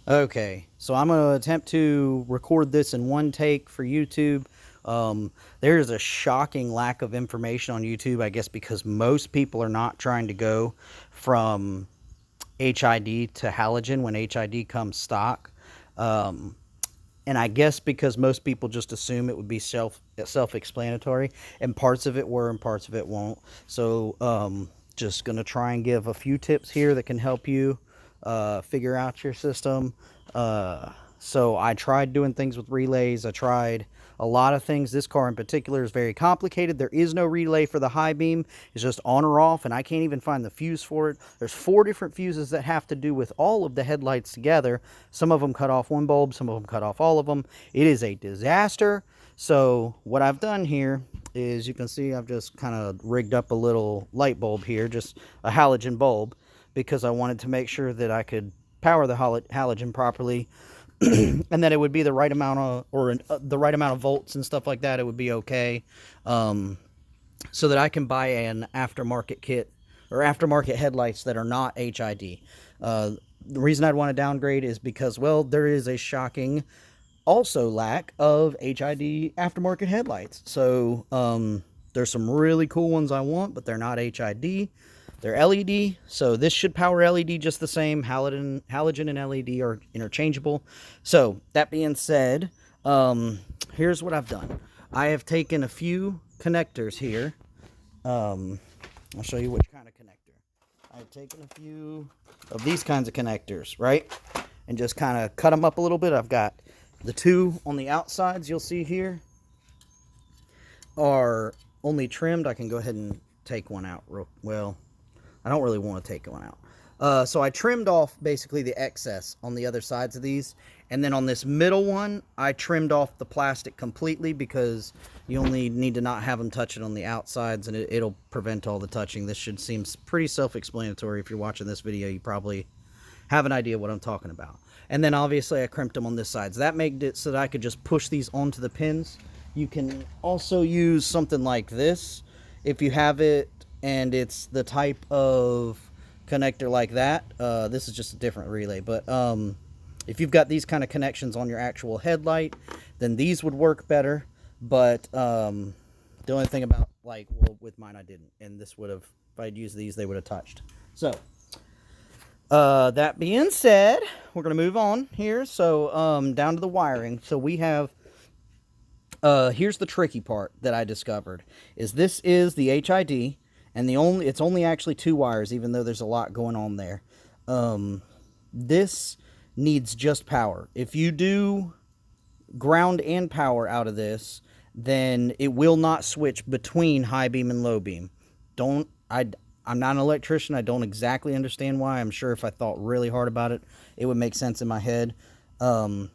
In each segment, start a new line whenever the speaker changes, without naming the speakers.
Okay, so I'm going to attempt to record this in one take for YouTube. There is a shocking lack of information on YouTube, I guess, because most people are not trying to go from HID to halogen when HID comes stock. Um, and I guess because most people just assume it would be self-explanatory, and parts of it were and parts of it won't. So just gonna try and give a few tips here that can help you figure out your system. So I tried doing things with relays. I tried a lot of things. This car in particular is very complicated. There is no relay for the high beam. It's just on or off, and I can't even find the fuse for it. There's 4 different fuses that have to do with all of the headlights together. Some of them cut off one bulb, some of them cut off all of them. It is a disaster. So what I've done here is, you can see I've just kind of rigged up a little light bulb here, just a halogen bulb, because I wanted to make sure that I could power the halogen properly and that it would be the right amount of, or the right amount of volts and stuff like that. It would be okay, so that I can buy an aftermarket kit or aftermarket headlights that are not HID. The reason I'd want to downgrade is because, well, there is a shocking also lack of HID aftermarket headlights. So there's some really cool ones I want, but they're not HID. They're LED, so this should power LED just the same. Halogen and LED are interchangeable. So that being said, here's what I've done. I have taken a few connectors here. I'll show you which kind of connector. I've taken a few of these kinds of connectors, right? And just kind of cut them up a little bit. I've got the 2 on the outsides, you'll see here, are only trimmed. I can go ahead and take one out real well. I don't really want to take one out. So I trimmed off basically the excess on the other sides of these. And then on this middle one, I trimmed off the plastic completely, because you only need to not have them touch it on the outsides, and it'll prevent all the touching. This should seem pretty self-explanatory. If you're watching this video, you probably have an idea what I'm talking about. And then obviously I crimped them on this side. So that made it so that I could just push these onto the pins. You can also use something like this if you have it and it's the type of connector like that. This is just a different relay, but if you've got these kind of connections on your actual headlight, then these would work better. But the only thing about, like, well, with mine I didn't, and this would have, if I'd used these, they would have touched. So that being said, we're gonna move on here. So down to the wiring. So we have, here's the tricky part that I discovered, is this is the HID, and it's only actually 2 wires, even though there's a lot going on there. This needs just power. If you do ground and power out of this, then it will not switch between high beam and low beam. I'm not an electrician. I don't exactly understand why. I'm sure if I thought really hard about it, it would make sense in my head. So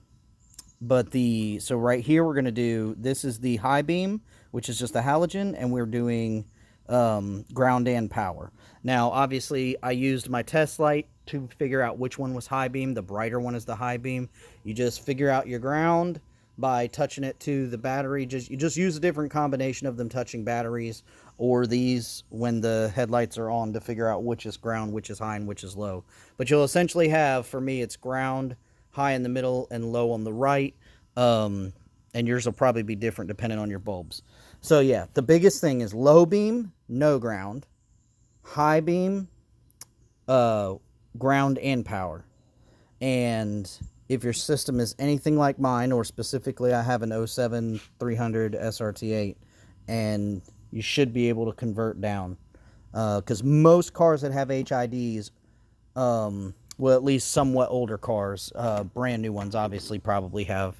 right here, we're going to do, this is the high beam, which is just a halogen, and we're doing ground and power. Now, obviously, I used my test light to figure out which one was high beam. The brighter one is the high beam. You just figure out your ground by touching it to the battery. You just use a different combination of them touching batteries, or these when the headlights are on, to figure out which is ground, which is high, and which is low. But you'll essentially have, for me, it's ground, high in the middle, and low on the right. And yours will probably be different depending on your bulbs. So yeah, the biggest thing is low beam, no ground. High beam, ground and power. And if your system is anything like mine, or specifically I have an 07 300 SRT8, and you should be able to convert down. Because most cars that have HIDs, well, at least somewhat older cars, brand new ones obviously probably have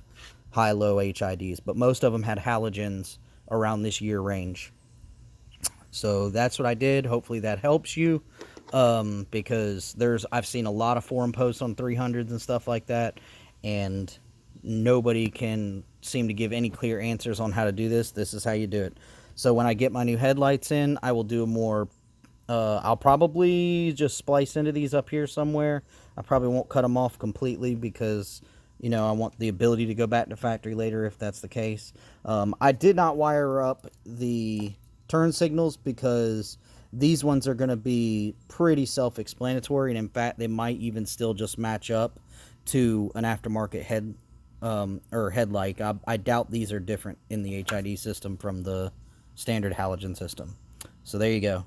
high-low HIDs, but most of them had halogens around this year range. So that's what I did. Hopefully that helps you, because I've seen a lot of forum posts on 300s and stuff like that, and nobody can seem to give any clear answers on how to do this. This is how you do it. So when I get my new headlights in, I will do a more, I'll probably just splice into these up here somewhere. I probably won't cut them off completely, because, you know, I want the ability to go back to factory later if that's the case. I did not wire up the turn signals, because These ones are going to be pretty self-explanatory, and in fact, they might even still just match up to an aftermarket or headlight. I doubt these are different in the HID system from the standard halogen system. So there you go.